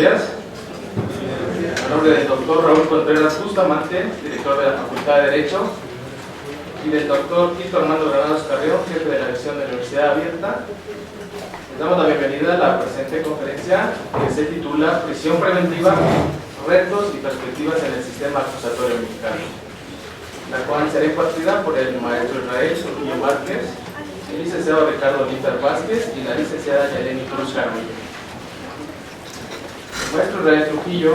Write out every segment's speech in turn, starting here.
días. En nombre del doctor Raúl Contreras Bustamante, director de la Facultad de Derecho, y del doctor Tito Armando Granados Carrión, jefe de la Dirección de la Universidad Abierta, les damos la bienvenida a la presente conferencia que se titula Prisión Preventiva, Retos y Perspectivas en el Sistema Acusatorio Mexicano, la cual será impartida por el maestro Israel Trujillo Márquez, el licenciado Ricardo Líper Vázquez y la licenciada Yeleni Cruz Carmen. El maestro Israel Trujillo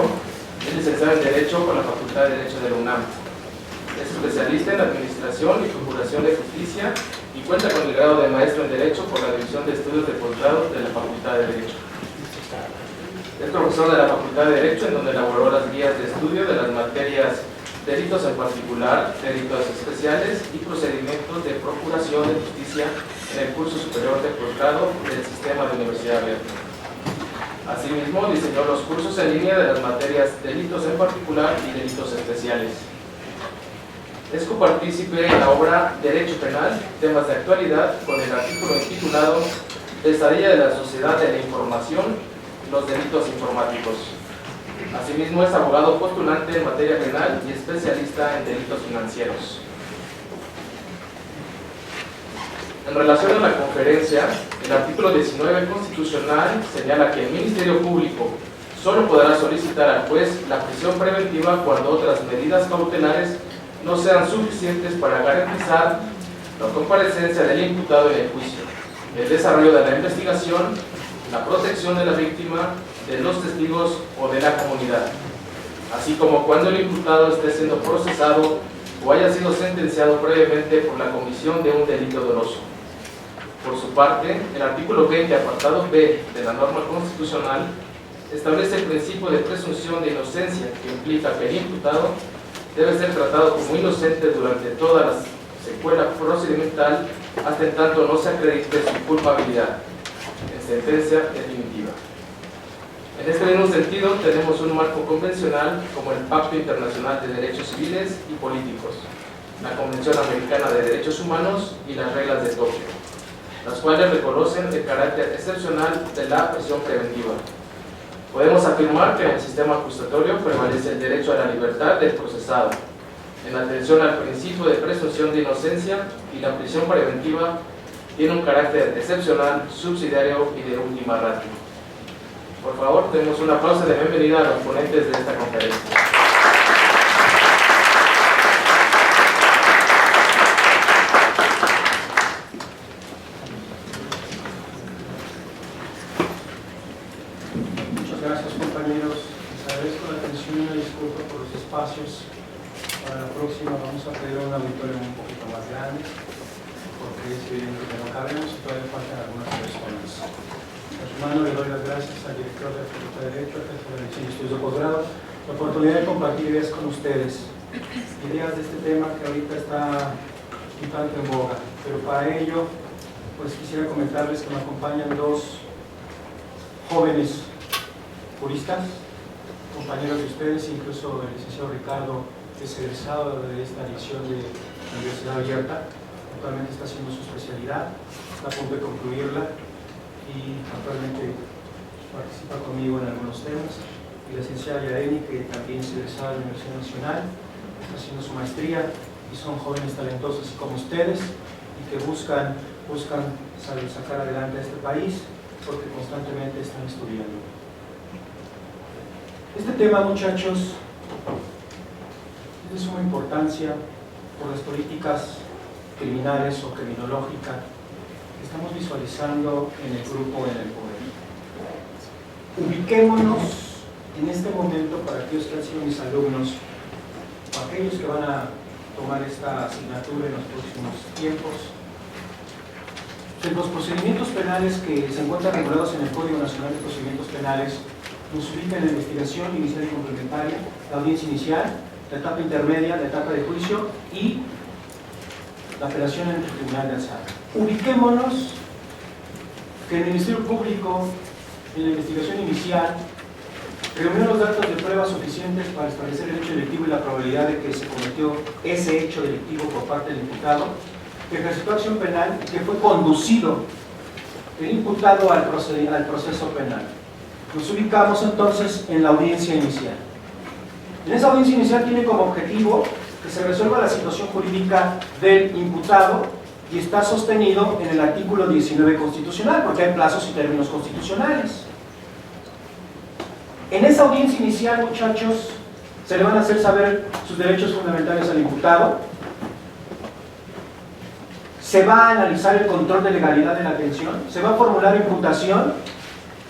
es licenciado en Derecho por la Facultad de Derecho de la UNAM. Es especialista en Administración y Procuración de Justicia y cuenta con el grado de Maestro en Derecho por la División de Estudios de Posgrado de la Facultad de Derecho. Es profesor de la Facultad de Derecho, en donde elaboró las guías de estudio de las materias delitos en particular, delitos especiales y procedimientos de procuración de justicia en el curso superior de posgrado del Sistema de Universidad Abierta. Asimismo, diseñó los cursos en línea de las materias delitos en particular y delitos especiales. Es copartícipe en la obra Derecho Penal, temas de actualidad, con el artículo intitulado Pesadilla de la Sociedad de la Información, los delitos informáticos. Asimismo, es abogado postulante en materia penal y especialista en delitos financieros. En relación a la conferencia, el artículo 19 constitucional señala que el Ministerio Público solo podrá solicitar al juez la prisión preventiva cuando otras medidas cautelares no sean suficientes para garantizar la comparecencia del imputado en el juicio, el desarrollo de la investigación, la protección de la víctima, de los testigos o de la comunidad, así como cuando el imputado esté siendo procesado o haya sido sentenciado previamente por la comisión de un delito doloso. Por su parte, el artículo 20, apartado B de la norma constitucional, establece el principio de presunción de inocencia, que implica que el imputado debe ser tratado como inocente durante toda la secuela procedimental, hasta en tanto no se acredite su culpabilidad en sentencia definitiva. En este mismo sentido, tenemos un marco convencional como el Pacto Internacional de Derechos Civiles y Políticos, la Convención Americana de Derechos Humanos y las reglas de Tokio, las cuales reconocen el carácter excepcional de la prisión preventiva. Podemos afirmar que en el sistema acusatorio prevalece el derecho a la libertad del procesado, en atención al principio de presunción de inocencia, y la prisión preventiva tiene un carácter excepcional, subsidiario y de última ratio. Por favor, tenemos un aplauso de bienvenida a los ponentes de esta conferencia. Gracias, compañeros. Les agradezco la atención y una disculpa por los espacios. Para la próxima vamos a pedir un auditorio un poquito más grande, porque es evidente que no cabemos y todavía faltan algunas personas. De su mano le doy las gracias al director de la Facultad de Derecho, al jefe de Derecho y Estudios de Posgrado, la oportunidad de compartir ideas con ustedes. Ideas de este tema que ahorita está un tanto en boga, pero para ello, pues quisiera comentarles que me acompañan dos jóvenes juristas, compañeros de ustedes, incluso el licenciado Ricardo es egresado de esta edición de la Universidad Abierta, actualmente está haciendo su especialidad, está a punto de concluirla y actualmente participa conmigo en algunos temas, y la licenciada Yeleni, que también es egresada de la Universidad Nacional, está haciendo su maestría, y son jóvenes talentosos así como ustedes y que buscan sacar adelante a este país porque constantemente están estudiando. Este tema, muchachos, es de suma importancia por las políticas criminales o criminológicas que estamos visualizando en el grupo en el poder. Ubiquémonos en este momento, para aquellos que han sido mis alumnos o aquellos que van a tomar esta asignatura en los próximos tiempos, en los procedimientos penales que se encuentran regulados en el Código Nacional de Procedimientos Penales. Nos ubica en la investigación inicial y complementaria, la audiencia inicial, la etapa intermedia, la etapa de juicio y la apelación ante el Tribunal de Alzada. Ubiquémonos que el Ministerio Público, en la investigación inicial, reunió los datos de pruebas suficientes para establecer el hecho delictivo y la probabilidad de que se cometió ese hecho delictivo por parte del imputado, que ejercitó acción penal y que fue conducido el imputado al proceso penal. Nos ubicamos entonces en la audiencia inicial. En esa audiencia inicial tiene como objetivo que se resuelva la situación jurídica del imputado y está sostenido en el artículo 19 constitucional, porque hay plazos y términos constitucionales. En esa audiencia inicial, muchachos, se le van a hacer saber sus derechos fundamentales al imputado, se va a analizar el control de legalidad de la atención, se va a formular imputación,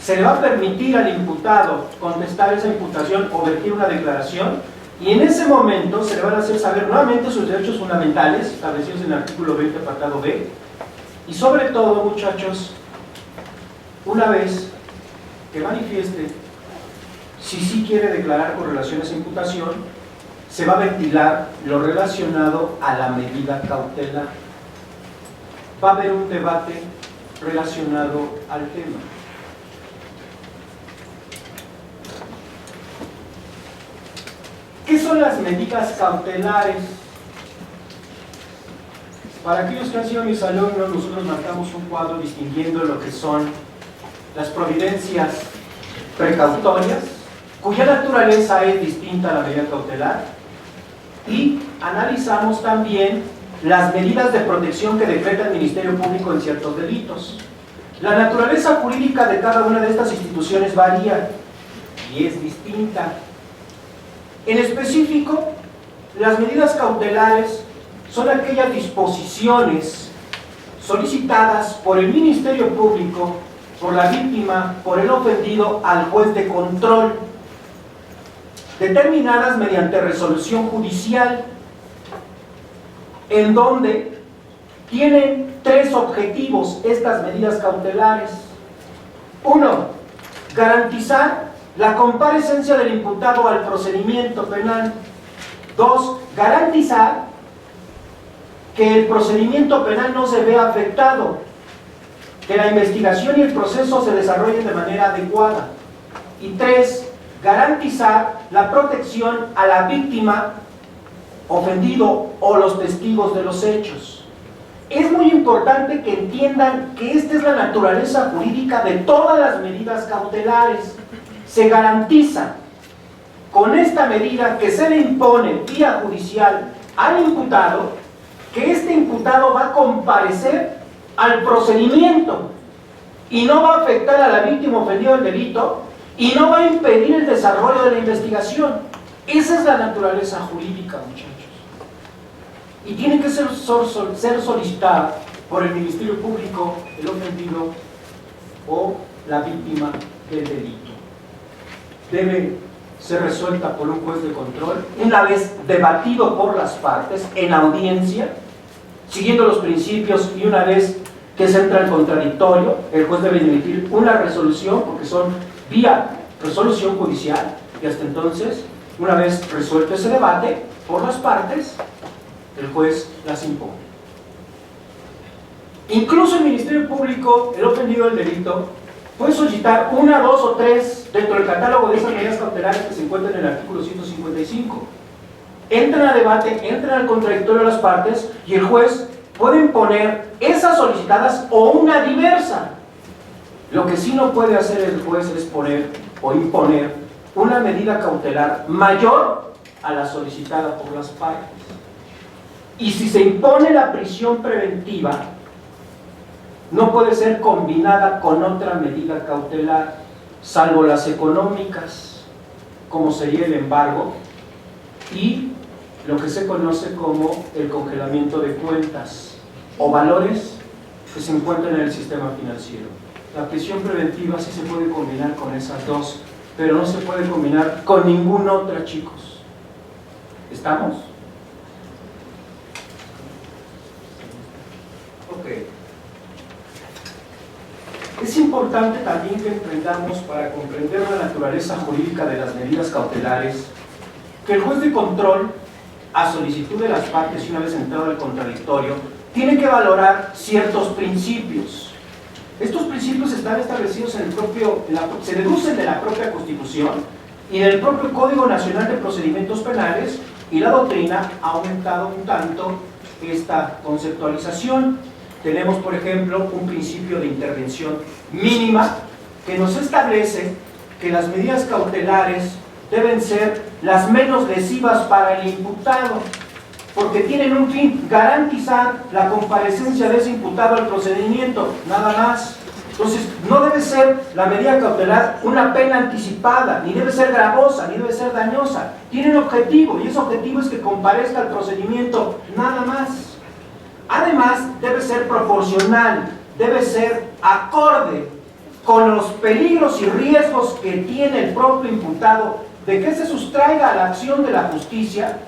se le va a permitir al imputado contestar esa imputación o vertir una declaración, y en ese momento se le van a hacer saber nuevamente sus derechos fundamentales establecidos en el artículo 20, apartado B, y sobre todo, muchachos, una vez que manifieste si sí quiere declarar con relación a esa imputación, se va a ventilar lo relacionado a la medida cautelar. Va a haber un debate relacionado al tema. ¿Qué son las medidas cautelares? Para aquellos que han sido mis alumnos, nosotros marcamos un cuadro distinguiendo lo que son las providencias precautorias, cuya naturaleza es distinta a la medida cautelar, y analizamos también las medidas de protección que decreta el Ministerio Público en ciertos delitos. La naturaleza jurídica de cada una de estas instituciones varía y es distinta. En específico, las medidas cautelares son aquellas disposiciones solicitadas por el Ministerio Público, por la víctima, por el ofendido al juez de control, determinadas mediante resolución judicial, en donde tienen tres objetivos estas medidas cautelares. Uno, garantizar la comparecencia del imputado al procedimiento penal. Dos, garantizar que el procedimiento penal no se vea afectado, que la investigación y el proceso se desarrollen de manera adecuada. Y tres, garantizar la protección a la víctima, ofendido o los testigos de los hechos. Es muy importante que entiendan que esta es la naturaleza jurídica de todas las medidas cautelares. Se garantiza con esta medida que se le impone vía judicial al imputado, que este imputado va a comparecer al procedimiento y no va a afectar a la víctima ofendida del delito y no va a impedir el desarrollo de la investigación. Esa es la naturaleza jurídica, muchachos. Y tiene que ser solicitada por el Ministerio Público, el ofendido o la víctima del delito. Debe ser resuelta por un juez de control, una vez debatido por las partes en audiencia, siguiendo los principios, y una vez que se entra en contradictorio, el juez debe emitir una resolución, porque son vía resolución judicial, y hasta entonces, una vez resuelto ese debate por las partes, el juez las impone. Incluso el Ministerio Público, el ofendido del delito, puede solicitar una, dos o tres dentro del catálogo de esas medidas cautelares que se encuentran en el artículo 155. Entran a debate, entran al contradictorio de las partes, y el juez puede imponer esas solicitadas o una diversa. Lo que sí no puede hacer el juez es poner o imponer una medida cautelar mayor a la solicitada por las partes. Y si se impone la prisión preventiva, no puede ser combinada con otra medida cautelar, salvo las económicas, como sería el embargo y lo que se conoce como el congelamiento de cuentas o valores que se encuentran en el sistema financiero. La prisión preventiva sí se puede combinar con esas dos, pero no se puede combinar con ninguna otra, chicos. ¿Estamos? Ok. Es importante también que entendamos, para comprender la naturaleza jurídica de las medidas cautelares, que el juez de control, a solicitud de las partes y una vez entrado el contradictorio, tiene que valorar ciertos principios. Estos principios están establecidos en el propio, se deducen de la propia Constitución y del propio Código Nacional de Procedimientos Penales, y la doctrina ha aumentado un tanto esta conceptualización. Tenemos, por ejemplo, un principio de intervención mínima que nos establece que las medidas cautelares deben ser las menos lesivas para el imputado, porque tienen un fin: garantizar la comparecencia de ese imputado al procedimiento, nada más. Entonces, no debe ser la medida cautelar una pena anticipada, ni debe ser gravosa, ni debe ser dañosa. Tiene un objetivo, y ese objetivo es que comparezca al procedimiento, nada más. Además, debe ser proporcional, debe ser acorde con los peligros y riesgos que tiene el propio imputado de que se sustraiga a la acción de la justicia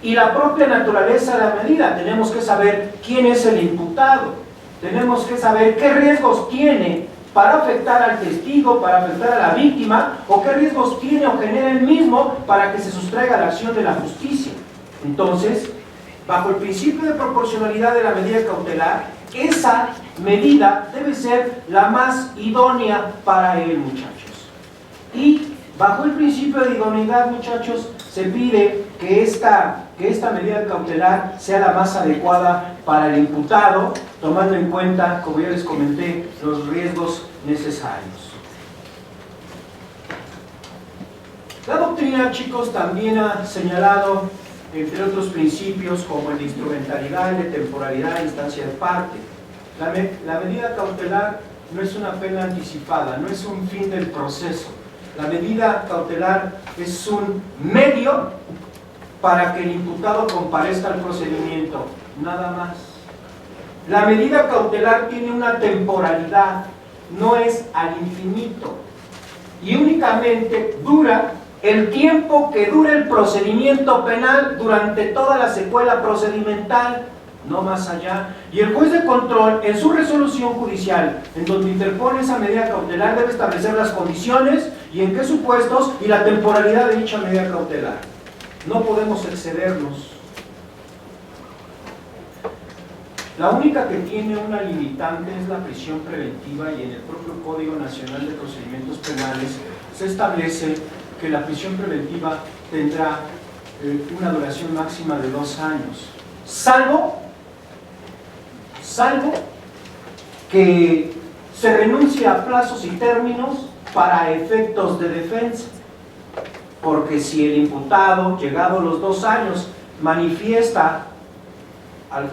y la propia naturaleza de la medida. Tenemos que saber quién es el imputado. Tenemos que saber qué riesgos tiene para afectar al testigo, para afectar a la víctima, o qué riesgos tiene o genera él mismo para que se sustraiga a la acción de la justicia. Entonces, bajo el principio de proporcionalidad de la medida cautelar, esa medida debe ser la más idónea para él, muchachos. Y bajo el principio de idoneidad, muchachos, se pide que esta medida cautelar sea la más adecuada para el imputado, tomando en cuenta, como ya les comenté, los riesgos necesarios. La doctrina, chicos, también ha señalado, entre otros principios, como el de instrumentalidad, el de temporalidad e instancia de parte. La medida cautelar no es una pena anticipada, no es un fin del proceso. La medida cautelar es un medio para que el imputado comparezca al procedimiento, nada más. La medida cautelar tiene una temporalidad, no es al infinito, y únicamente dura el tiempo que dure el procedimiento penal durante toda la secuela procedimental, no más allá. Y el juez de control, en su resolución judicial, en donde interpone esa medida cautelar, debe establecer las condiciones y en qué supuestos y la temporalidad de dicha medida cautelar. No podemos excedernos. La única que tiene una limitante es la prisión preventiva, y en el propio Código Nacional de Procedimientos Penales se establece que la prisión preventiva tendrá una duración máxima de 2 años, salvo que se renuncie a plazos y términos para efectos de defensa, porque si el imputado, llegados los 2 años, manifiesta al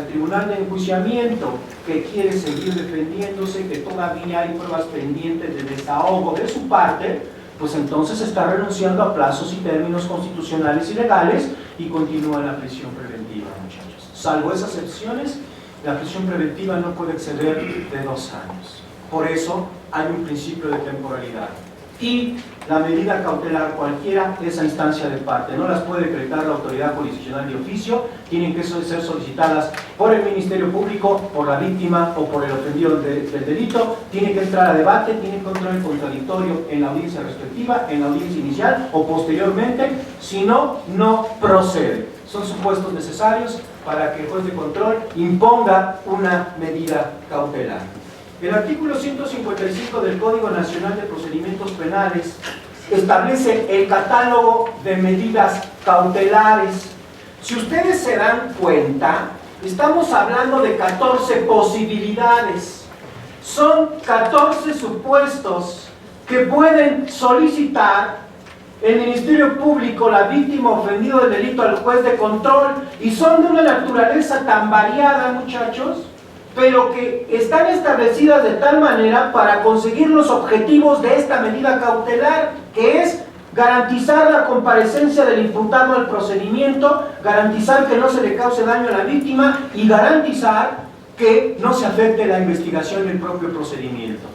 tribunal de enjuiciamiento que quiere seguir defendiéndose, que todavía hay pruebas pendientes de desahogo de su parte, pues entonces está renunciando a plazos y términos constitucionales y legales y continúa la prisión preventiva, muchachos. Salvo esas excepciones, la prisión preventiva no puede exceder de 2 años. Por eso hay un principio de temporalidad. Y la medida cautelar cualquiera es a instancia de parte, no las puede decretar la autoridad jurisdiccional de oficio, tienen que ser solicitadas por el Ministerio Público, por la víctima o por el ofendido del delito, tiene que entrar a debate, tiene que entrar en contradictorio en la audiencia respectiva, en la audiencia inicial o posteriormente, si no, no procede. Son supuestos necesarios para que el juez de control imponga una medida cautelar. El artículo 155 del Código Nacional de Procedimientos Penales establece el catálogo de medidas cautelares. Si ustedes se dan cuenta, estamos hablando de 14 posibilidades. Son 14 supuestos que pueden solicitar el Ministerio Público, la víctima ofendido del delito, al juez de control, y son de una naturaleza tan variada, muchachos, pero que están establecidas de tal manera para conseguir los objetivos de esta medida cautelar, que es garantizar la comparecencia del imputado al procedimiento, garantizar que no se le cause daño a la víctima y garantizar que no se afecte la investigación del propio procedimiento.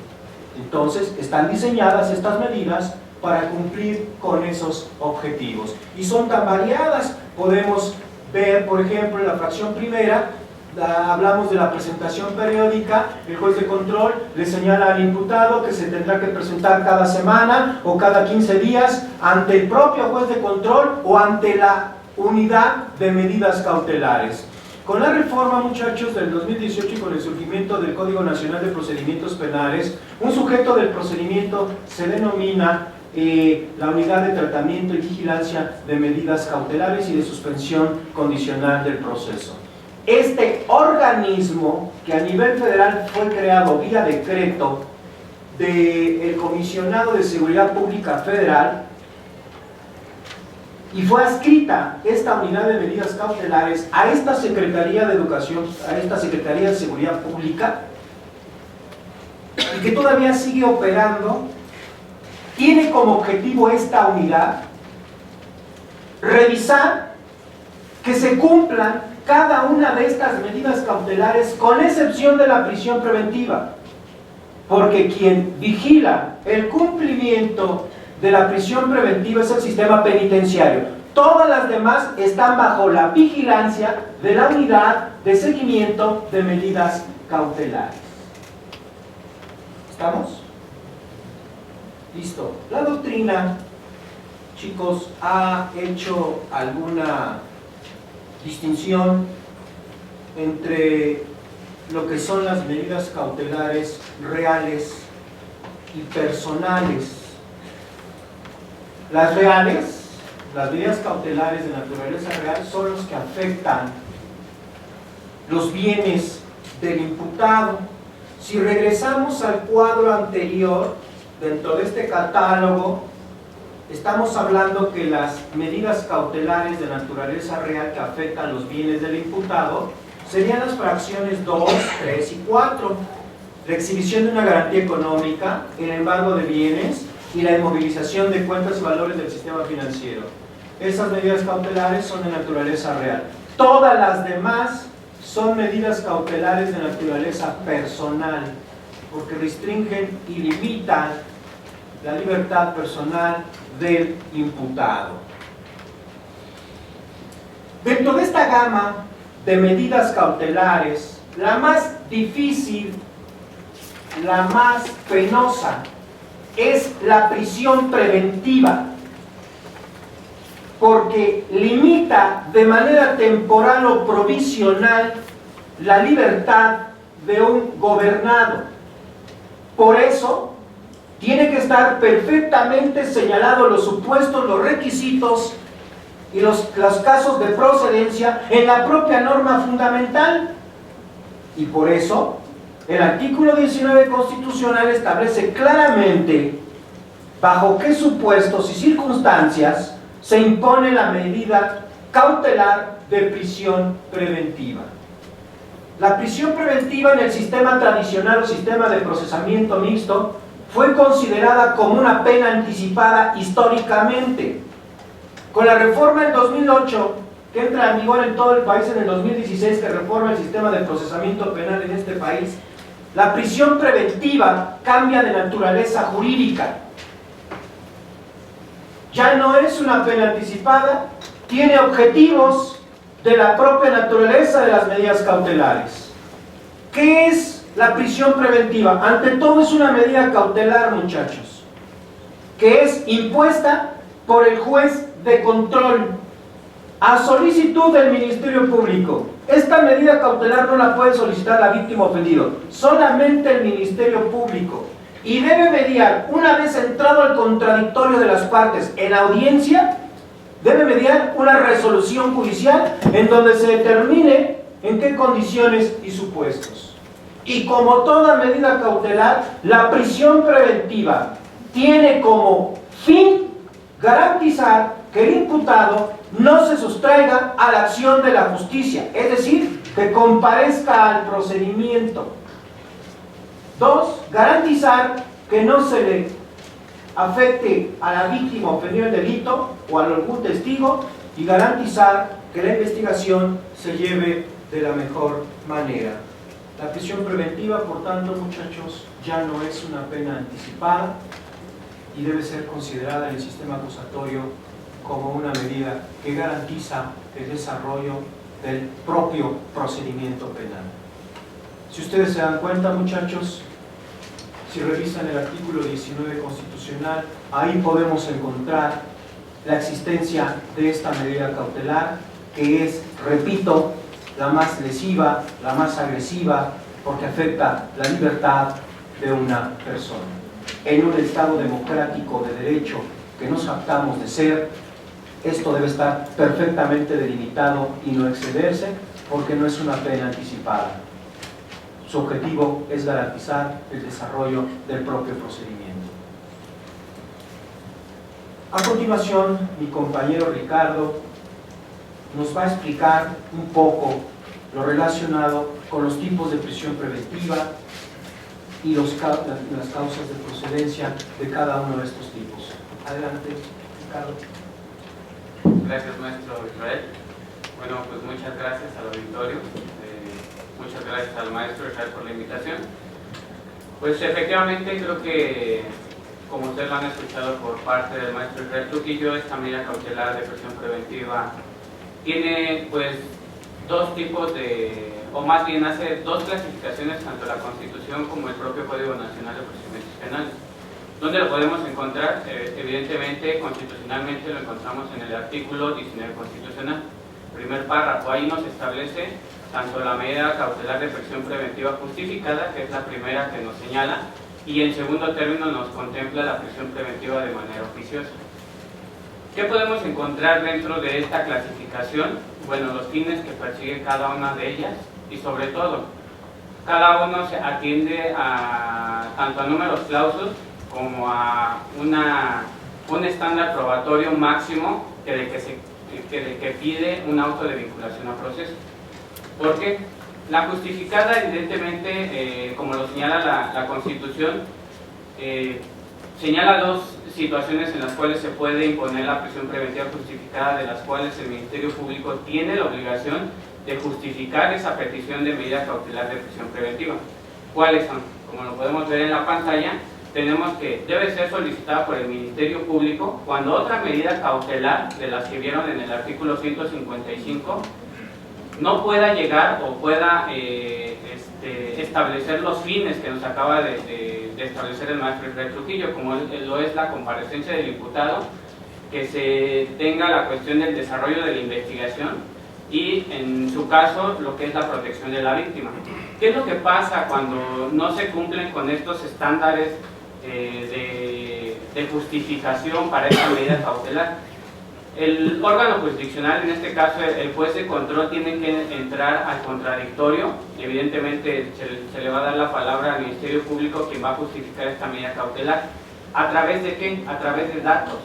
Entonces, están diseñadas estas medidas para cumplir con esos objetivos. Y son tan variadas, podemos ver, por ejemplo, en la fracción primera, hablamos de la presentación periódica. El juez de control le señala al imputado que se tendrá que presentar cada semana o cada 15 días ante el propio juez de control o ante la unidad de medidas cautelares. Con la reforma, muchachos, del 2018 y con el surgimiento del Código Nacional de Procedimientos Penales, un sujeto del procedimiento se denomina la unidad de tratamiento y vigilancia de medidas cautelares y de suspensión condicional del proceso. Este organismo, que a nivel federal fue creado vía decreto del Comisionado de Seguridad Pública Federal y fue adscrita esta unidad de medidas cautelares a esta Secretaría de Educación, a esta Secretaría de Seguridad Pública, y que todavía sigue operando. Tiene como objetivo esta unidad revisar que se cumplan cada una de estas medidas cautelares, con excepción de la prisión preventiva, porque quien vigila el cumplimiento de la prisión preventiva es el sistema penitenciario. Todas las demás están bajo la vigilancia de la unidad de seguimiento de medidas cautelares. ¿Estamos? Listo. La doctrina, chicos, ha hecho alguna distinción entre lo que son las medidas cautelares reales y personales. Las reales, las medidas cautelares de naturaleza real, son los que afectan los bienes del imputado. Si regresamos al cuadro anterior, dentro de este catálogo, estamos hablando que las medidas cautelares de naturaleza real que afectan los bienes del imputado serían las fracciones 2, 3 y 4. La exhibición de una garantía económica, el embargo de bienes y la inmovilización de cuentas y valores del sistema financiero. Esas medidas cautelares son de naturaleza real. Todas las demás son medidas cautelares de naturaleza personal, porque restringen y limitan la libertad personal del imputado. Dentro de esta gama de medidas cautelares, la más difícil, la más penosa, es la prisión preventiva, porque limita de manera temporal o provisional la libertad de un gobernado. Por eso tiene que estar perfectamente señalados los supuestos, los requisitos y los casos de procedencia en la propia norma fundamental. Y por eso el artículo 19 constitucional establece claramente bajo qué supuestos y circunstancias se impone la medida cautelar de prisión preventiva. La prisión preventiva en el sistema tradicional o sistema de procesamiento mixto fue considerada como una pena anticipada históricamente. Con la reforma del 2008, que entra en vigor en todo el país en el 2016, que reforma el sistema de procesamiento penal en este país, la prisión preventiva cambia de naturaleza jurídica. Ya no es una pena anticipada, tiene objetivos de la propia naturaleza de las medidas cautelares. ¿Qué es la prisión preventiva? Ante todo es una medida cautelar, muchachos, que es impuesta por el juez de control a solicitud del Ministerio Público. Esta medida cautelar no la puede solicitar la víctima ofendido, solamente el Ministerio Público, y debe mediar, una vez entrado al contradictorio de las partes en audiencia, debe mediar una resolución judicial en donde se determine en qué condiciones y supuestos. Y como toda medida cautelar, la prisión preventiva tiene como fin garantizar que el imputado no se sustraiga a la acción de la justicia, es decir, que comparezca al procedimiento. 2. Garantizar que no se le afecte a la víctima ofendida del delito o a algún testigo, y garantizar que la investigación se lleve de la mejor manera. La prisión preventiva, por tanto, muchachos, ya no es una pena anticipada y debe ser considerada en el sistema acusatorio como una medida que garantiza el desarrollo del propio procedimiento penal. Si ustedes se dan cuenta, muchachos, si revisan el artículo 19 constitucional, ahí podemos encontrar la existencia de esta medida cautelar, que es, repito, la más lesiva, la más agresiva, porque afecta la libertad de una persona. En un Estado democrático de derecho que nos jactamos de ser, esto debe estar perfectamente delimitado y no excederse, porque no es una pena anticipada. su objetivo es garantizar el desarrollo del propio procedimiento. A continuación, mi compañero Ricardo nos va a explicar un poco lo relacionado con los tipos de prisión preventiva y las causas de procedencia de cada uno de estos tipos. Adelante, Ricardo. Gracias, maestro Israel. Bueno, pues muchas gracias al auditorio, muchas gracias al maestro Israel por la invitación. Pues efectivamente creo que, como ustedes lo han escuchado por parte del maestro Israel Trujillo, esta medida cautelar de prisión preventiva tiene pues dos tipos de, o más bien hace dos clasificaciones, tanto la Constitución como el propio Código Nacional de Procedimientos Penales. ¿Dónde lo podemos encontrar? Evidentemente, constitucionalmente lo encontramos en el artículo 19 constitucional. Primer párrafo, ahí nos establece tanto la medida cautelar de prisión preventiva justificada, que es la primera que nos señala, y en segundo término nos contempla la prisión preventiva de manera oficiosa. ¿Qué podemos encontrar dentro de esta clasificación? Bueno, los fines que persigue cada una de ellas y sobre todo, cada uno se atiende tanto a números clausus como a un estándar probatorio máximo que pide un auto de vinculación a proceso. ¿Por qué? La justificada, evidentemente, como lo señala la Constitución, señala dos situaciones en las cuales se puede imponer la prisión preventiva justificada, de las cuales el Ministerio Público tiene la obligación de justificar esa petición de medida cautelar de prisión preventiva. ¿Cuáles son? Como lo podemos ver en la pantalla, tenemos que debe ser solicitada por el Ministerio Público cuando otra medida cautelar, de las que vieron en el artículo 155, no pueda llegar o pueda establecer los fines que nos acaba de establecer el maestro Israel Trujillo, como lo es la comparecencia del imputado, que se tenga la cuestión del desarrollo de la investigación y, en su caso, lo que es la protección de la víctima. ¿Qué es lo que pasa cuando no se cumplen con estos estándares de justificación para esta medida cautelar? El órgano jurisdiccional, en este caso el juez de control, tiene que entrar al contradictorio. Evidentemente se le va a dar la palabra al Ministerio Público, quien va a justificar esta medida cautelar. ¿A través de qué? A través de datos.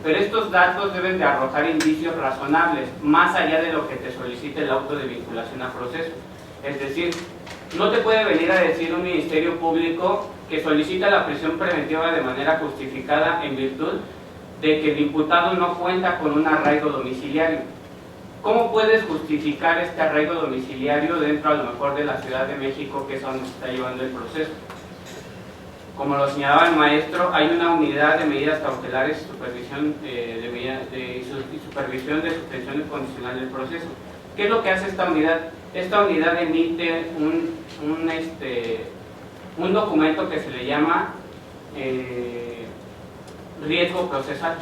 Pero estos datos deben de arrojar indicios razonables, más allá de lo que te solicite el auto de vinculación a proceso. Es decir, no te puede venir a decir un Ministerio Público que solicita la prisión preventiva de manera justificada en virtud de que el imputado no cuenta con un arraigo domiciliario. ¿Cómo puedes justificar este arraigo domiciliario dentro a lo mejor de la Ciudad de México, que es donde se está llevando el proceso? Como lo señalaba el maestro, hay una unidad de medidas cautelares y supervisión supervisión de suspensión condicional del proceso. ¿Qué es lo que hace esta unidad? Esta unidad emite un documento que se le llama riesgo procesal.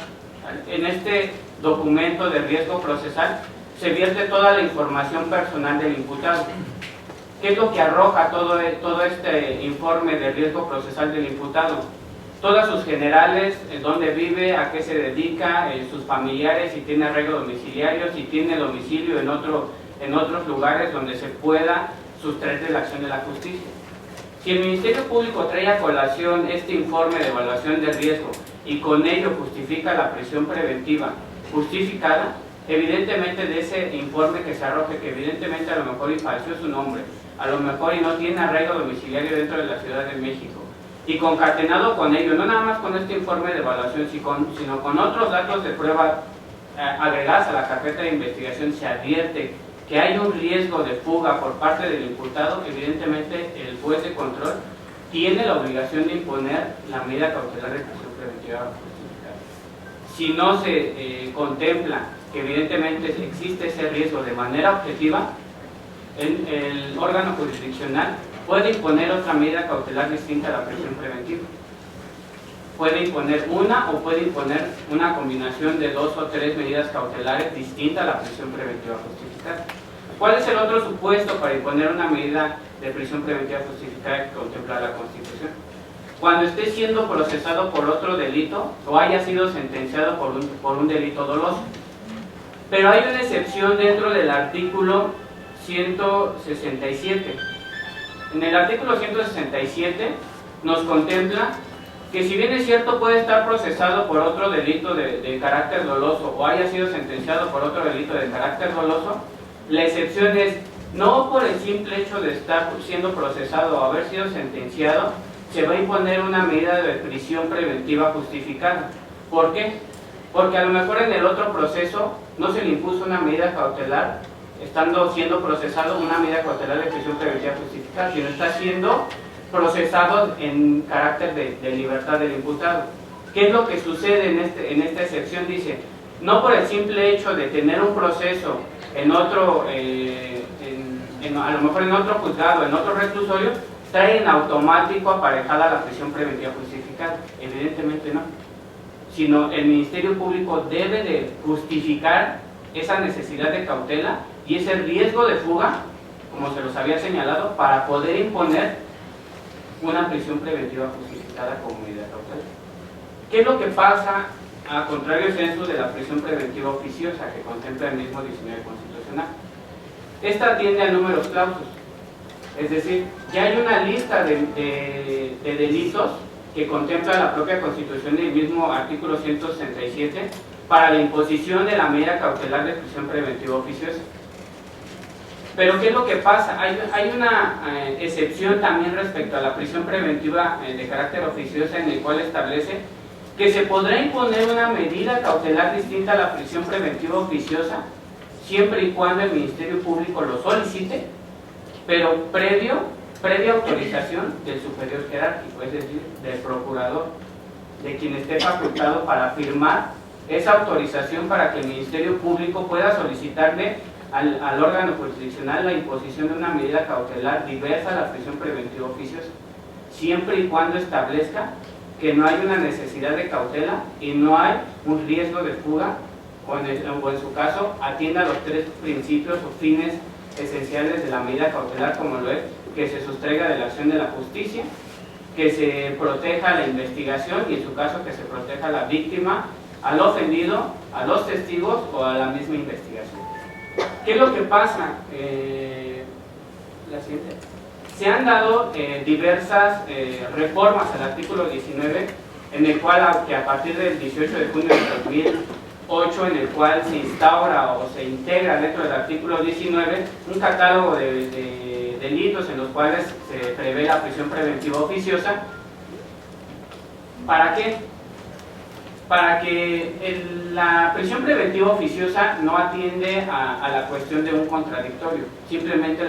En este documento de riesgo procesal se vierte toda la información personal del imputado. ¿Qué es lo que arroja todo este informe de riesgo procesal del imputado? Todas sus generales, dónde vive, a qué se dedica, sus familiares, si tiene arraigo domiciliario, si tiene domicilio en otros lugares donde se pueda sustraer de la acción de la justicia. Si el Ministerio Público trae a colación este informe de evaluación de riesgo y con ello justifica la prisión preventiva justificada, evidentemente de ese informe que se arroje, que evidentemente a lo mejor y falseó su nombre, a lo mejor y no tiene arraigo domiciliario dentro de la Ciudad de México, y concatenado con ello, no nada más con este informe de evaluación, sino con otros datos de prueba agregadas a la carpeta de investigación, se advierte que hay un riesgo de fuga por parte del imputado, evidentemente el juez de control tiene la obligación de imponer la medida cautelar de prisión preventiva justificada. Si no se contempla que evidentemente existe ese riesgo de manera objetiva, el órgano jurisdiccional puede imponer otra medida cautelar distinta a la prisión preventiva. Puede imponer una o puede imponer una combinación de 2 o 3 medidas cautelares distintas a la prisión preventiva justificada. ¿Cuál es el otro supuesto para imponer una medida de prisión preventiva justificada que contempla la Constitución? Cuando esté siendo procesado por otro delito o haya sido sentenciado por un delito doloso. Pero hay una excepción dentro del artículo 167. En el artículo 167 nos contempla que si bien es cierto puede estar procesado por otro delito de carácter doloso o haya sido sentenciado por otro delito de carácter doloso, la excepción es no por el simple hecho de estar siendo procesado o haber sido sentenciado se va a imponer una medida de prisión preventiva justificada. ¿Por qué? Porque a lo mejor en el otro proceso no se le impuso una medida cautelar, estando siendo procesado una medida cautelar de prisión preventiva justificada, sino está siendo procesado en carácter de libertad del imputado. ¿Qué es lo que sucede en esta excepción? Dice, no por el simple hecho de tener un proceso en otro, a lo mejor en otro juzgado, en otro reclusorio, trae en automático aparejada la prisión preventiva justificada. Evidentemente no. Sino el Ministerio Público debe de justificar esa necesidad de cautela y ese riesgo de fuga, como se los había señalado, para poder imponer una prisión preventiva justificada como medida cautelar. ¿Qué es lo que pasa a contrario censo de la prisión preventiva oficiosa que contempla el mismo 19 constitucional? Esta atiende a números clausus, es decir, ya hay una lista de delitos que contempla la propia Constitución del mismo artículo 167 para la imposición de la medida cautelar de prisión preventiva oficiosa. Pero ¿qué es lo que pasa? Hay una excepción también respecto a la prisión preventiva de carácter oficiosa, en el cual establece que se podrá imponer una medida cautelar distinta a la prisión preventiva oficiosa siempre y cuando el Ministerio Público lo solicite, pero previa autorización del superior jerárquico, es decir, del procurador, de quien esté facultado para firmar esa autorización para que el Ministerio Público pueda solicitarle al órgano jurisdiccional la imposición de una medida cautelar diversa a la prisión preventiva oficiosa, siempre y cuando establezca que no hay una necesidad de cautela y no hay un riesgo de fuga, o en su caso atienda los tres principios o fines esenciales de la medida cautelar, como lo es que se sustraiga de la acción de la justicia, que se proteja la investigación y en su caso que se proteja a la víctima, al ofendido, a los testigos o a la misma investigación. ¿Qué es lo que pasa? La siguiente. Se han dado diversas reformas al artículo 19, en el cual, que a partir del 18 de junio de 2008, en el cual se instaura o se integra dentro del artículo 19 un catálogo de delitos en los cuales se prevé la prisión preventiva oficiosa. ¿Para qué? Para que la prisión preventiva oficiosa no atiende a la cuestión de un contradictorio. Simplemente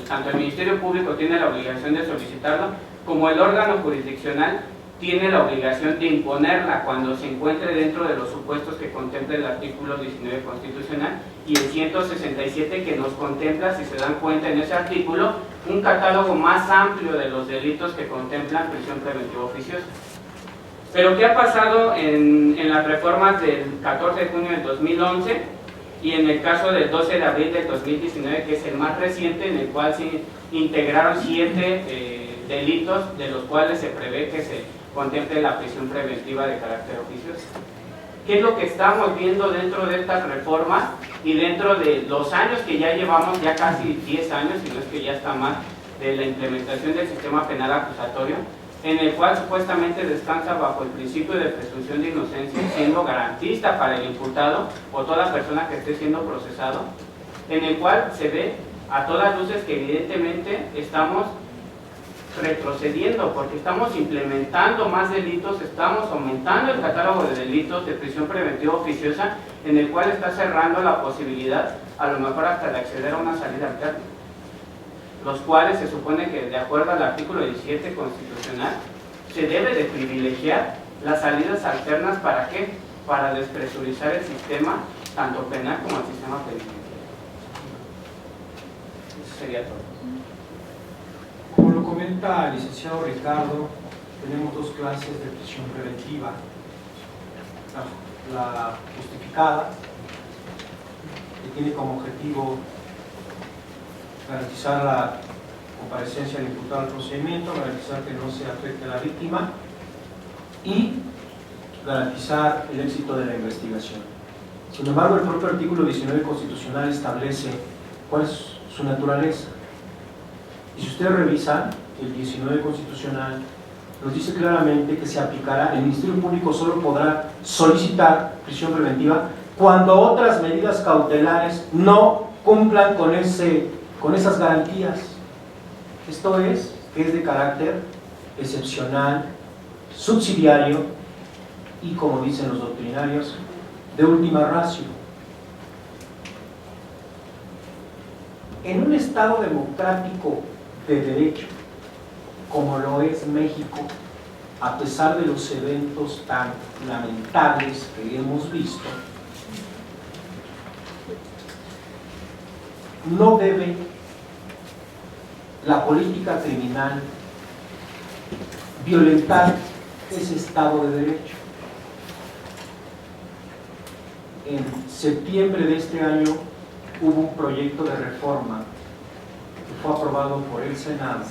tanto el Ministerio Público tiene la obligación de solicitarlo, como el órgano jurisdiccional tiene la obligación de imponerla cuando se encuentre dentro de los supuestos que contempla el artículo 19 constitucional y el 167 que nos contempla, si se dan cuenta en ese artículo, un catálogo más amplio de los delitos que contemplan prisión preventiva oficiosa. Pero ¿qué ha pasado en las reformas del 14 de junio del 2011 y en el caso del 12 de abril del 2019, que es el más reciente, en el cual se integraron 7 delitos de los cuales se prevé que se contemple la prisión preventiva de carácter oficioso? ¿Qué es lo que estamos viendo dentro de estas reformas y dentro de los años que ya llevamos, ya casi 10 años, si no es que ya está más, de la implementación del sistema penal acusatorio, en el cual supuestamente descansa bajo el principio de presunción de inocencia, siendo garantista para el imputado o toda persona que esté siendo procesado, en el cual se ve a todas luces que evidentemente estamos retrocediendo, porque estamos implementando más delitos, estamos aumentando el catálogo de delitos de prisión preventiva oficiosa, en el cual está cerrando la posibilidad, a lo mejor hasta de acceder a una salida alterna, los cuales se supone que, de acuerdo al artículo 17 constitucional, se debe de privilegiar las salidas alternas. ¿Para qué? Para despresurizar el sistema, tanto penal como el sistema penitenciario. Eso sería todo. Como lo comenta el licenciado Ricardo, tenemos dos clases de prisión preventiva. La justificada, que tiene como objetivo garantizar la comparecencia del imputado al procedimiento, garantizar que no se afecte a la víctima y garantizar el éxito de la investigación. Sin embargo, el propio artículo 19 constitucional establece cuál es su naturaleza. Y si ustedes revisan el 19 constitucional, nos dice claramente que se aplicará, el Ministerio Público solo podrá solicitar prisión preventiva cuando otras medidas cautelares no cumplan con esas garantías. Esto es, que es de carácter excepcional, subsidiario y, como dicen los doctrinarios, de última ratio. En un Estado democrático de derecho, como lo es México, a pesar de los eventos tan lamentables que hemos visto, no debe la política criminal violentar ese Estado de Derecho. En septiembre de este año hubo un proyecto de reforma que fue aprobado por el Senado,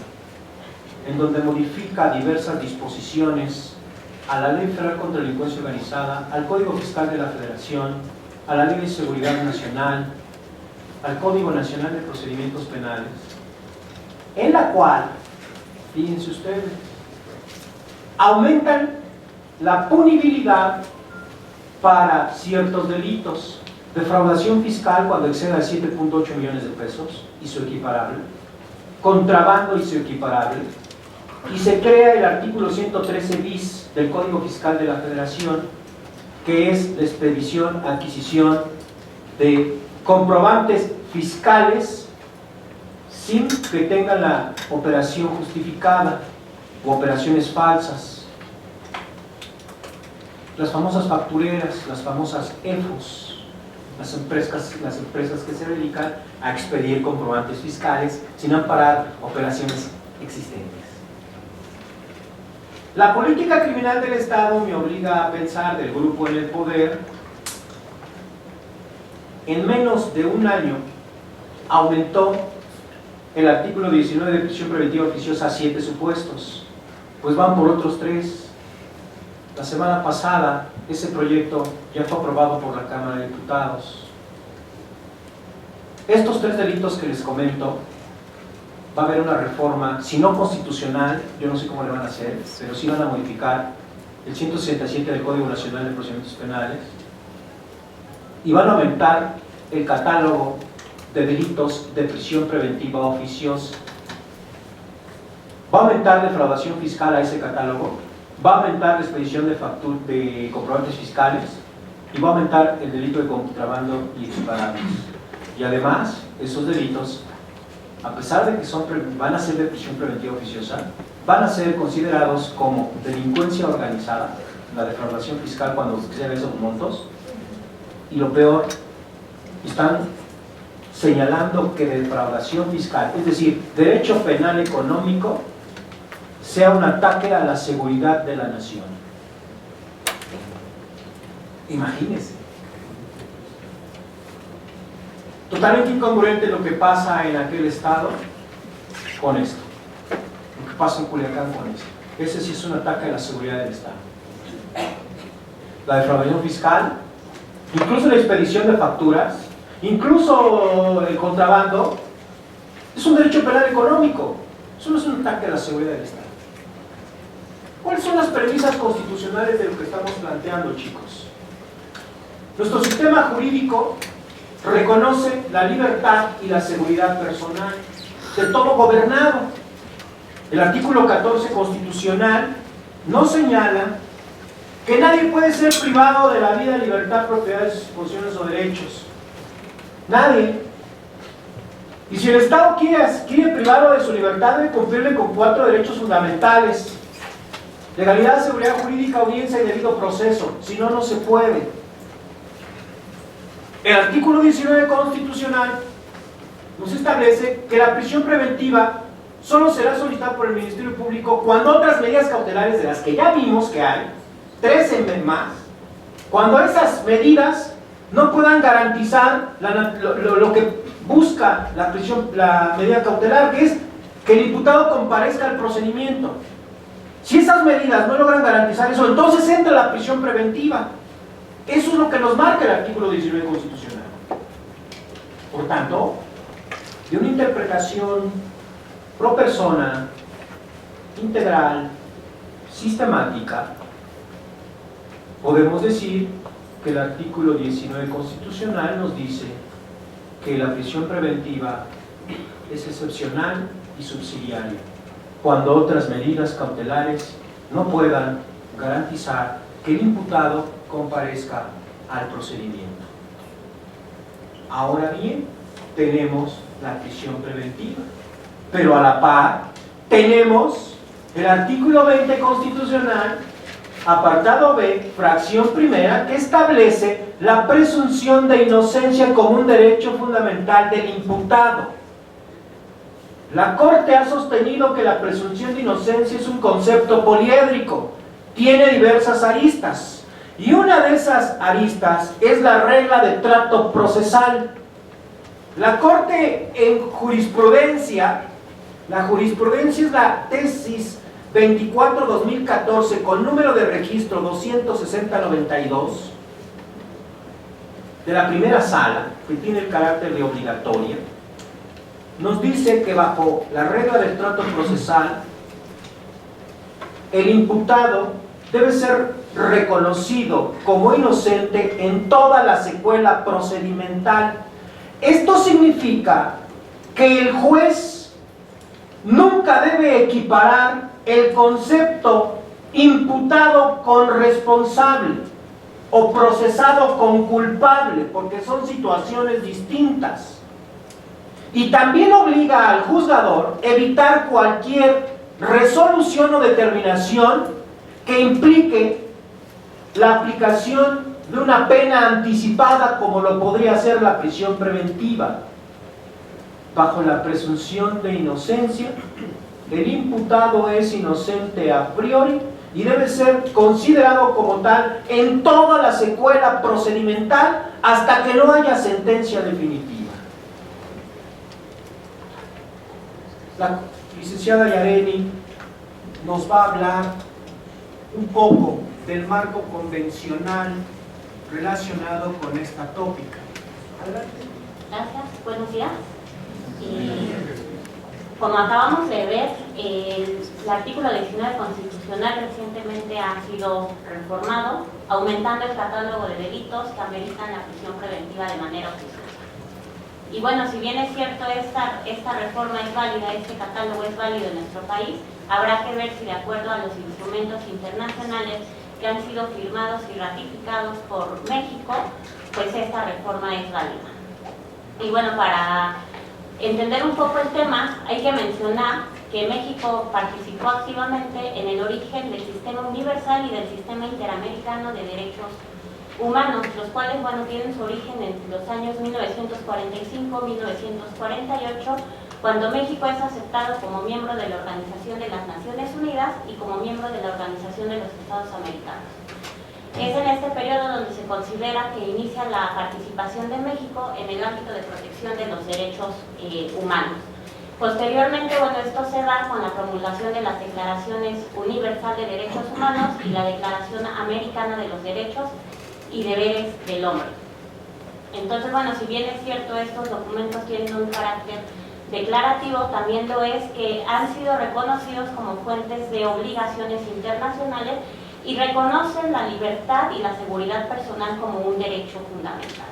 en donde modifica diversas disposiciones a la Ley Federal contra la Delincuencia Organizada, al Código Fiscal de la Federación, a la Ley de Seguridad Nacional, al Código Nacional de Procedimientos Penales, en la cual, fíjense ustedes, aumentan la punibilidad para ciertos delitos: defraudación fiscal cuando exceda de 7.8 millones de pesos y su equiparable, contrabando y su equiparable, y se crea el artículo 113 bis del Código Fiscal de la Federación, que es la expedición, adquisición de comprobantes fiscales sin que tengan la operación justificada o operaciones falsas. Las famosas factureras, las famosas EFOS, las empresas que se dedican a expedir comprobantes fiscales sin amparar operaciones existentes. La política criminal del Estado me obliga a pensar, del grupo en el poder, en menos de un año aumentó el artículo 19 de prisión preventiva oficiosa a 7 supuestos, pues van por otros 3. La semana pasada ese proyecto ya fue aprobado por la Cámara de Diputados. Estos 3 delitos que les comento, va a haber una reforma, si no constitucional, yo no sé cómo le van a hacer, pero sí van a modificar el 167 del Código Nacional de Procedimientos Penales y van a aumentar el catálogo de delitos de prisión preventiva oficiosa. Va a aumentar defraudación fiscal a ese catálogo, va a aumentar la expedición de comprobantes fiscales y va a aumentar el delito de contrabando y equiparables. Y además, esos delitos, a pesar de que van a ser de prisión preventiva oficiosa, van a ser considerados como delincuencia organizada, la defraudación fiscal cuando exceden esos montos, y lo peor, están señalando que defraudación fiscal, es decir, derecho penal económico, sea un ataque a la seguridad de la nación. Imagínense. Totalmente incongruente lo que pasa en aquel estado con esto, lo que pasa en Culiacán con esto. Ese sí es un ataque a la seguridad del Estado. La defraudación fiscal, incluso la expedición de facturas, incluso el contrabando, es un derecho penal económico. Eso no es un ataque a la seguridad del Estado. ¿Cuáles son las premisas constitucionales de lo que estamos planteando, chicos? Nuestro sistema jurídico reconoce la libertad y la seguridad personal de todo gobernado. El artículo 14 constitucional nos señala que nadie puede ser privado de la vida, libertad, propiedades, funciones o derechos. Nadie. Y si el Estado quiere privarlo de su libertad, debe cumplirle con 4 derechos fundamentales: legalidad, seguridad jurídica, audiencia y debido proceso. Si no, no se puede. El artículo 19 constitucional nos establece que la prisión preventiva solo será solicitada por el Ministerio Público cuando otras medidas cautelares, de las que ya vimos que hay 13 más, cuando esas medidas no puedan garantizar lo que busca la medida cautelar, que es que el imputado comparezca al procedimiento. Si esas medidas no logran garantizar eso, entonces entra la prisión preventiva. Eso es lo que nos marca el artículo 19 constitucional. Por tanto, de una interpretación pro persona, integral, sistemática, podemos decir que el artículo 19 constitucional nos dice que la prisión preventiva es excepcional y subsidiaria, cuando otras medidas cautelares no puedan garantizar que el imputado comparezca al procedimiento. Ahora bien, tenemos la prisión preventiva, pero a la par tenemos el artículo 20 constitucional, apartado B, fracción primera, que establece la presunción de inocencia como un derecho fundamental del imputado. La Corte ha sostenido que la presunción de inocencia es un concepto poliédrico, tiene diversas aristas, y una de esas aristas es la regla de trato procesal. La Corte en jurisprudencia, la jurisprudencia es la tesis 24-2014 con número de registro 26092 de la primera sala, que tiene el carácter de obligatoria, nos dice que bajo la regla del trato procesal el imputado debe ser reconocido como inocente en toda la secuela procedimental. Esto significa que el juez nunca debe equiparar el concepto imputado con responsable o procesado con culpable, porque son situaciones distintas. Y también obliga al juzgador a evitar cualquier resolución o determinación que implique la aplicación de una pena anticipada, como lo podría ser la prisión preventiva. Bajo la presunción de inocencia, el imputado es inocente a priori y debe ser considerado como tal en toda la secuela procedimental hasta que no haya sentencia definitiva. La licenciada Yareni nos va a hablar un poco del marco convencional relacionado con esta tópica. Adelante. Gracias, buenos días. Como acabamos de ver, el artículo 19 constitucional recientemente ha sido reformado, aumentando el catálogo de delitos que ameritan la prisión preventiva de manera oficiosa. Y bueno, si bien es cierto, esta reforma es válida, este catálogo es válido en nuestro país, habrá que ver si de acuerdo a los instrumentos internacionales que han sido firmados y ratificados por México, pues esta reforma es válida. Y bueno, para entender un poco el tema, hay que mencionar que México participó activamente en el origen del Sistema Universal y del Sistema Interamericano de Derechos Humanos, los cuales, bueno, tienen su origen entre los años 1945-1948, cuando México es aceptado como miembro de la Organización de las Naciones Unidas y como miembro de la Organización de los Estados Americanos. Es en este periodo donde se considera que inicia la participación de México en el ámbito de protección de los derechos humanos. Posteriormente, bueno, esto se da con la promulgación de las Declaraciones Universal de Derechos Humanos y la Declaración Americana de los Derechos y Deberes del Hombre. Entonces, bueno, si bien es cierto, estos documentos tienen un carácter declarativo, también lo es que han sido reconocidos como fuentes de obligaciones internacionales y reconocen la libertad y la seguridad personal como un derecho fundamental.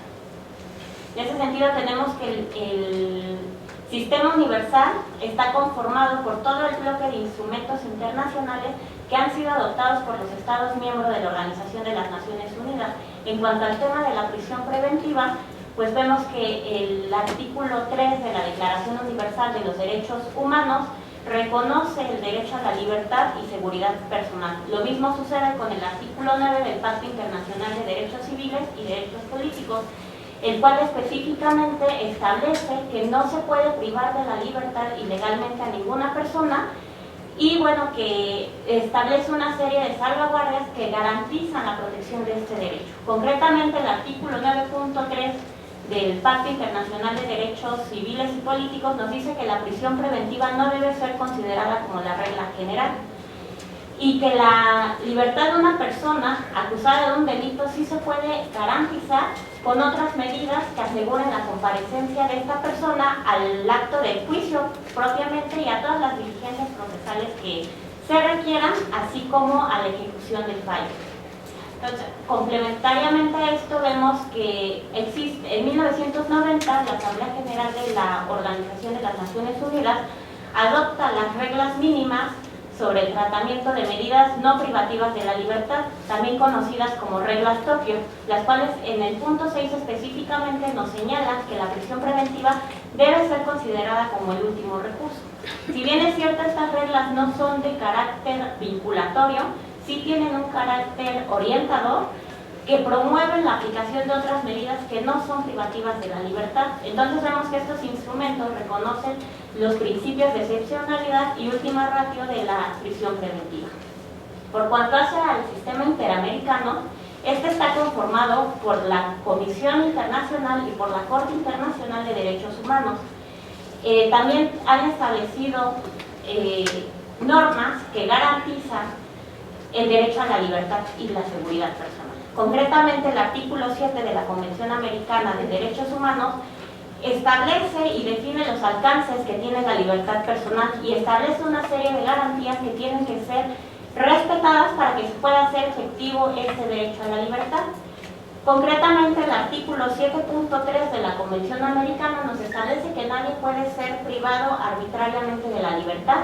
En ese sentido, tenemos que el Sistema Universal está conformado por todo el bloque de instrumentos internacionales que han sido adoptados por los Estados miembros de la Organización de las Naciones Unidas. En cuanto al tema de la prisión preventiva, pues vemos que el artículo 3 de la Declaración Universal de los Derechos Humanos reconoce el derecho a la libertad y seguridad personal. Lo mismo sucede con el artículo 9 del Pacto Internacional de Derechos Civiles y Derechos Políticos, el cual específicamente establece que no se puede privar de la libertad ilegalmente a ninguna persona y, bueno, que establece una serie de salvaguardias que garantizan la protección de este derecho. Concretamente, el artículo 9.3 del Pacto Internacional de Derechos Civiles y Políticos nos dice que la prisión preventiva no debe ser considerada como la regla general. y que la libertad de una persona acusada de un delito sí se puede garantizar con otras medidas que aseguren la comparecencia de esta persona al acto del juicio propiamente y a todas las diligencias procesales que se requieran, así como a la ejecución del fallo. Entonces, complementariamente a esto, vemos que existe, en 1990, la Asamblea General de la Organización de las Naciones Unidas adopta las reglas mínimas sobre el tratamiento de medidas no privativas de la libertad, también conocidas como reglas Tokio, las cuales en el punto 6 específicamente nos señalan que la prisión preventiva debe ser considerada como el último recurso. Si bien es cierto, estas reglas no son de carácter vinculatorio, sí tienen un carácter orientador que promueven la aplicación de otras medidas que no son privativas de la libertad. Entonces vemos que estos instrumentos reconocen los principios de excepcionalidad y última ratio de la prisión preventiva. Por cuanto hace al sistema interamericano, este está conformado por la Comisión Internacional y por la Corte Internacional de Derechos Humanos. También han establecido normas que garantizan el derecho a la libertad y la seguridad personal. Concretamente, el artículo 7 de la Convención Americana de Derechos Humanos establece y define los alcances que tiene la libertad personal y establece una serie de garantías que tienen que ser respetadas para que se pueda hacer efectivo ese derecho a la libertad. Concretamente, el artículo 7.3 de la Convención Americana nos establece que nadie puede ser privado arbitrariamente de la libertad.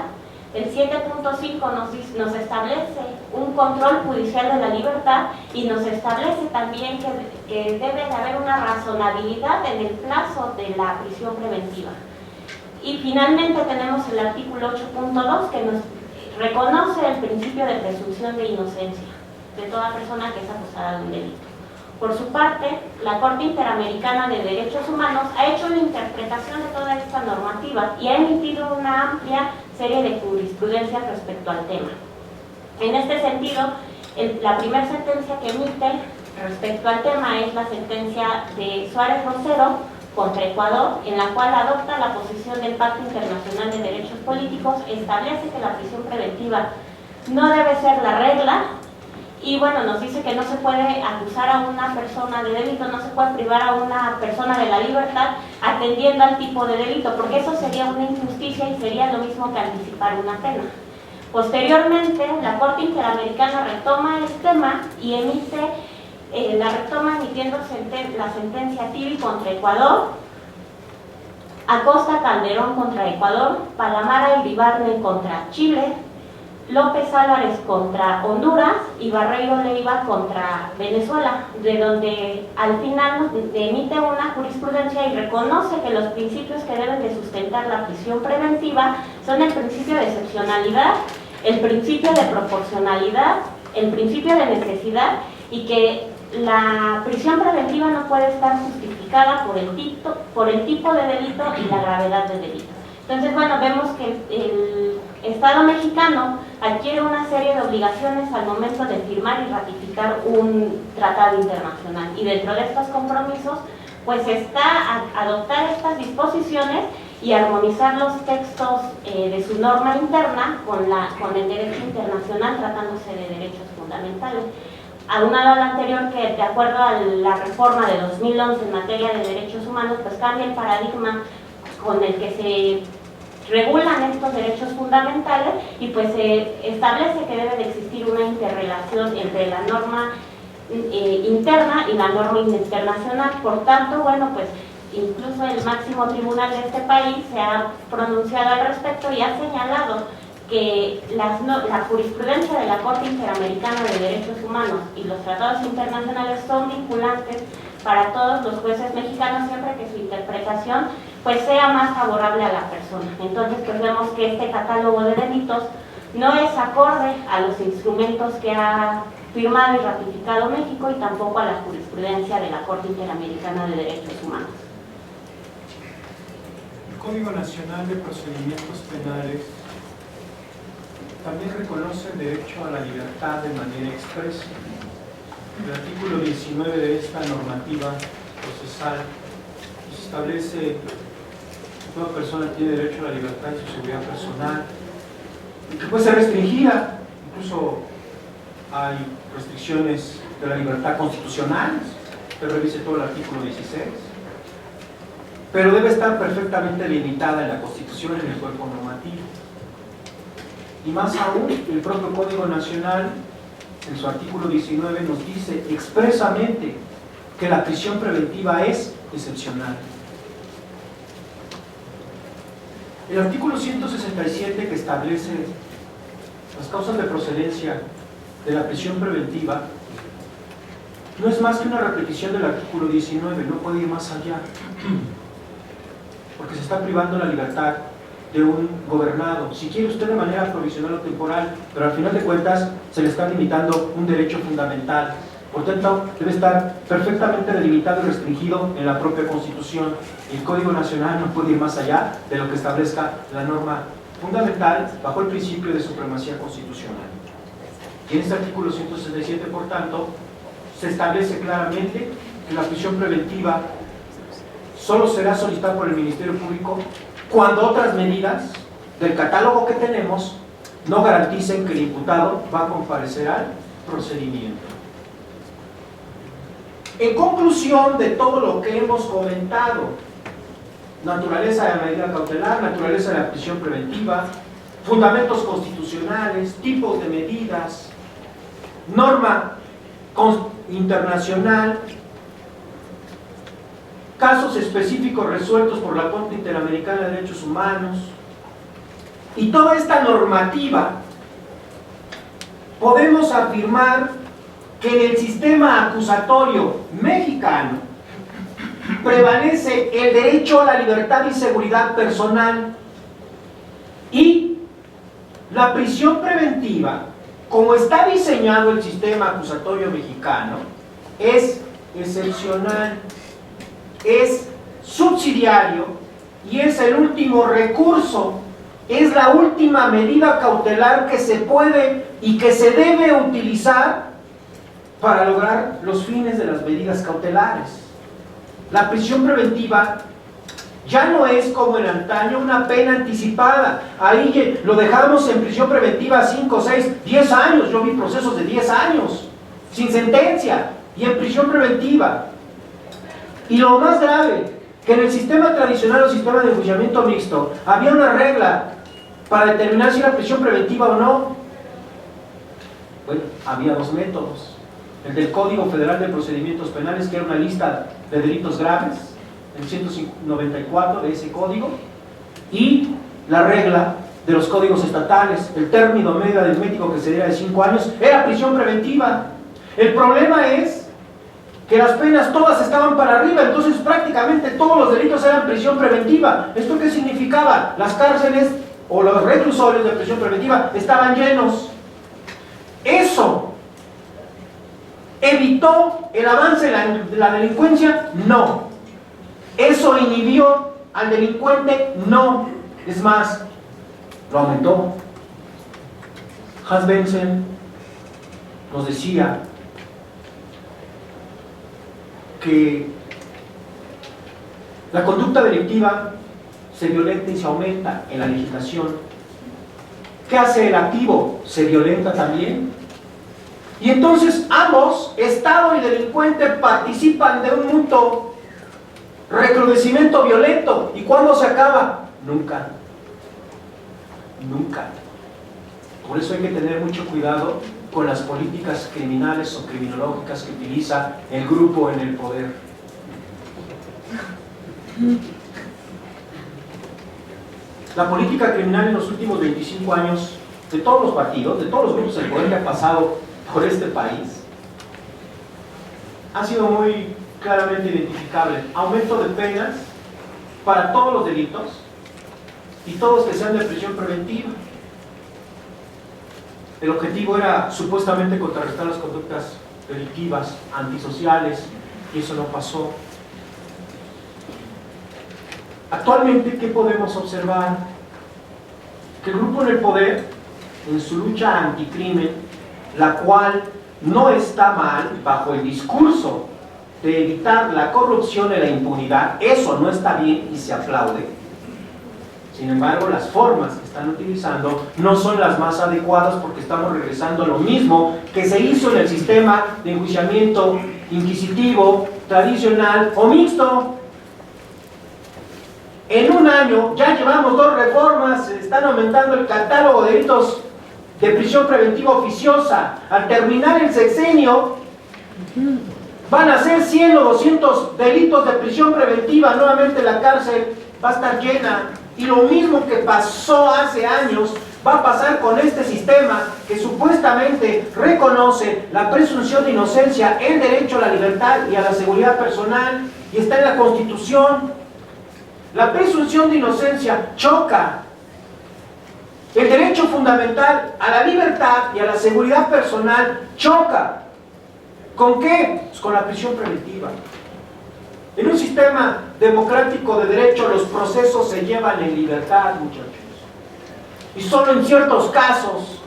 El 7.5 nos establece un control judicial de la libertad y nos establece también que debe de haber una razonabilidad en el plazo de la prisión preventiva. Y finalmente tenemos el artículo 8.2 que nos reconoce el principio de presunción de inocencia de toda persona que es acusada de un delito. Por su parte, la Corte Interamericana de Derechos Humanos ha hecho una interpretación de toda esta normativa y ha emitido una amplia serie de jurisprudencias respecto al tema. En este sentido, la primera sentencia que emite respecto al tema es la sentencia de Suárez Rosero contra Ecuador, en la cual adopta la posición del Pacto Internacional de Derechos Políticos, establece que la prisión preventiva no debe ser la regla. Y bueno, nos dice que no se puede acusar a una persona de delito, no se puede privar a una persona de la libertad atendiendo al tipo de delito, porque eso sería una injusticia y sería lo mismo que anticipar una pena. Posteriormente, la Corte Interamericana retoma el tema y la retoma emitiendo la sentencia Tibi contra Ecuador, Acosta Calderón contra Ecuador, Palamara Iribarne contra Chile, López Álvarez contra Honduras y Barreiro Leiva contra Venezuela, de donde al final emite una jurisprudencia y reconoce que los principios que deben de sustentar la prisión preventiva son el principio de excepcionalidad, el principio de proporcionalidad, el principio de necesidad y que la prisión preventiva no puede estar justificada por el tipo de delito y la gravedad del delito. Entonces, bueno, vemos que el Estado mexicano adquiere una serie de obligaciones al momento de firmar y ratificar un tratado internacional. Y dentro de estos compromisos, pues está adoptar estas disposiciones y armonizar los textos de su norma interna con el derecho internacional, tratándose de derechos fundamentales. Aunado a lo anterior, que de acuerdo a la reforma de 2011 en materia de derechos humanos, pues cambia el paradigma con el que se regulan estos derechos fundamentales y pues se establece que debe de existir una interrelación entre la norma interna y la norma internacional. Por tanto, bueno, pues incluso el máximo tribunal de este país se ha pronunciado al respecto y ha señalado que la jurisprudencia de la Corte Interamericana de Derechos Humanos y los tratados internacionales son vinculantes para todos los jueces mexicanos siempre que su interpretación pues sea más favorable a la persona. Entonces pues vemos que este catálogo de delitos no es acorde a los instrumentos que ha firmado y ratificado México y tampoco a la jurisprudencia de la Corte Interamericana de Derechos Humanos. El Código Nacional de Procedimientos Penales también reconoce el derecho a la libertad de manera expresa. El artículo 19 de esta normativa procesal establece que toda persona tiene derecho a la libertad y su seguridad personal, y que puede ser restringida, incluso hay restricciones de la libertad constitucionales. Usted revise todo el artículo 16. Pero debe estar perfectamente limitada en la Constitución, en el cuerpo normativo. Y más aún, el propio Código Nacional, en su artículo 19, nos dice expresamente que la prisión preventiva es excepcional. El artículo 167, que establece las causas de procedencia de la prisión preventiva, no es más que una repetición del artículo 19, no puede ir más allá, porque se está privando la libertad de un gobernado, si quiere usted de manera provisional o temporal, pero al final de cuentas se le está limitando un derecho fundamental. Por tanto, debe estar perfectamente delimitado y restringido en la propia Constitución. El Código Nacional no puede ir más allá de lo que establezca la norma fundamental bajo el principio de supremacía constitucional. Y en este artículo 167, por tanto, se establece claramente que la prisión preventiva solo será solicitada por el Ministerio Público cuando otras medidas del catálogo que tenemos no garanticen que el imputado va a comparecer al procedimiento. En conclusión de todo lo que hemos comentado, naturaleza de la medida cautelar, naturaleza de la prisión preventiva, fundamentos constitucionales, tipos de medidas, norma internacional, casos específicos resueltos por la Corte Interamericana de Derechos Humanos, y toda esta normativa, podemos afirmar que en el sistema acusatorio mexicano prevalece el derecho a la libertad y seguridad personal, y la prisión preventiva, como está diseñado el sistema acusatorio mexicano, es excepcional, es subsidiario y es el último recurso, es la última medida cautelar que se puede y que se debe utilizar para lograr los fines de las medidas cautelares. La prisión preventiva ya no es como en antaño una pena anticipada. Ahí lo dejamos en prisión preventiva 5, 6, 10 años. Yo vi procesos de 10 años sin sentencia y en prisión preventiva. Y lo más grave, que en el sistema tradicional o sistema de enjuiciamiento mixto había una regla para determinar si era prisión preventiva o no. Bueno, había dos métodos: el del Código Federal de Procedimientos Penales, que era una lista de delitos graves, el 194 de ese código, y la regla de los códigos estatales. El término medio aritmético, que sería de 5 años, era prisión preventiva. El problema es que las penas todas estaban para arriba, entonces prácticamente todos los delitos eran prisión preventiva. ¿Esto qué significaba? Las cárceles o los reclusorios de prisión preventiva estaban llenos. Eso ¿evitó el avance de la delincuencia? No. ¿Eso inhibió al delincuente? No. Es más, lo aumentó. Hans Benson nos decía que la conducta delictiva se violenta y se aumenta en la legislación. ¿Qué hace el activo? Se violenta también. Y entonces ambos, Estado y delincuente, participan de un mutuo recrudecimiento violento. ¿Y cuándo se acaba? Nunca. Nunca. Por eso hay que tener mucho cuidado con las políticas criminales o criminológicas que utiliza el grupo en el poder. La política criminal en los últimos 25 años, de todos los partidos, de todos los grupos del poder que ha pasado por este país, ha sido muy claramente identificable. Aumento de penas para todos los delitos y todos que sean de prisión preventiva. El objetivo era supuestamente contrarrestar las conductas delictivas, antisociales, y eso no pasó. Actualmente, ¿qué podemos observar? Que el grupo en el poder, en su lucha anticrimen, la cual no está mal bajo el discurso de evitar la corrupción y la impunidad, eso no está bien y se aplaude. Sin embargo, las formas que están están utilizando no son las más adecuadas, porque estamos regresando a lo mismo que se hizo en el sistema de enjuiciamiento inquisitivo, tradicional o mixto. En un año ya llevamos 2 reformas, se están aumentando el catálogo de delitos de prisión preventiva oficiosa. Al terminar el sexenio van a ser 100 o 200 delitos de prisión preventiva, nuevamente la cárcel va a estar llena. Y lo mismo que pasó hace años va a pasar con este sistema que supuestamente reconoce la presunción de inocencia, el derecho a la libertad y a la seguridad personal, y está en la Constitución. La presunción de inocencia choca. El derecho fundamental a la libertad y a la seguridad personal choca. ¿Con qué? Pues con la prisión preventiva. En un sistema democrático de derecho los procesos se llevan en libertad, muchachos. Y solo en ciertos casos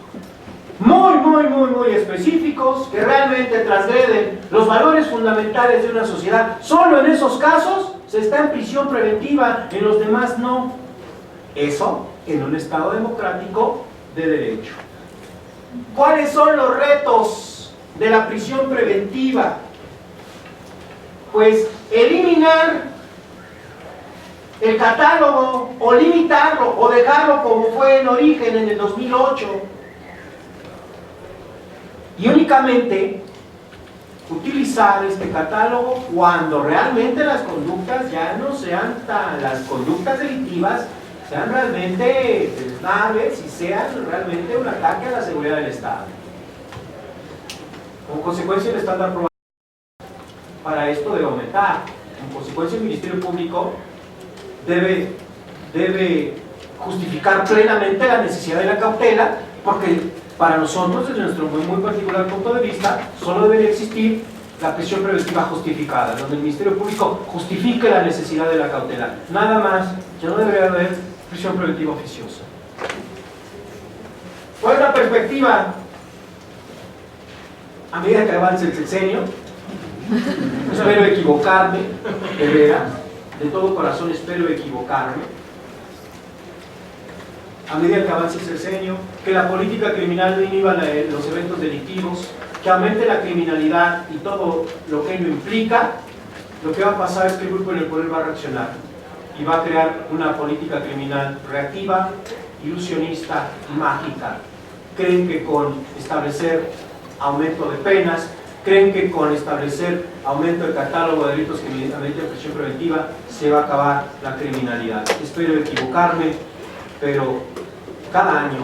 muy específicos que realmente transgreden los valores fundamentales de una sociedad, solo en esos casos se está en prisión preventiva, en los demás no. Eso en un Estado democrático de derecho. ¿Cuáles son los retos de la prisión preventiva? Pues eliminar el catálogo, o limitarlo, o dejarlo como fue en origen en el 2008, y únicamente utilizar este catálogo cuando realmente las conductas ya no sean las conductas delictivas sean realmente deleznables y sean realmente un ataque a la seguridad del Estado. Como consecuencia, el estándar probatorio para esto debe aumentar. En consecuencia, el Ministerio Público debe justificar plenamente la necesidad de la cautela, porque para nosotros, desde nuestro muy particular punto de vista, solo debe existir la prisión preventiva justificada, donde el Ministerio Público justifique la necesidad de la cautela. Nada más, ya no debería haber prisión preventiva oficiosa. ¿Cuál es la perspectiva? A medida que avance el sexenio, espero equivocarme, de veras, de todo corazón espero equivocarme. A medida que avance el sexenio, que la política criminal no inhiba los eventos delictivos, que aumente la criminalidad y todo lo que ello implica, lo que va a pasar es que el grupo en el poder va a reaccionar y va a crear una política criminal reactiva, ilusionista y mágica. Creen que con establecer aumento de penas, creen que con establecer aumento del catálogo de delitos criminalmente de prisión preventiva se va a acabar la criminalidad. Espero equivocarme, pero cada año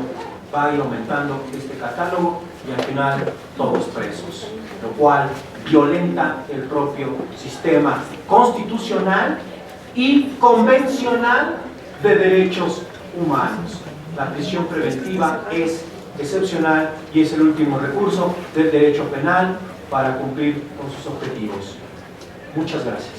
va a ir aumentando este catálogo y al final todos presos, lo cual violenta el propio sistema constitucional y convencional de derechos humanos. La prisión preventiva es excepcional y es el último recurso del derecho penal para cumplir con sus objetivos. Muchas gracias.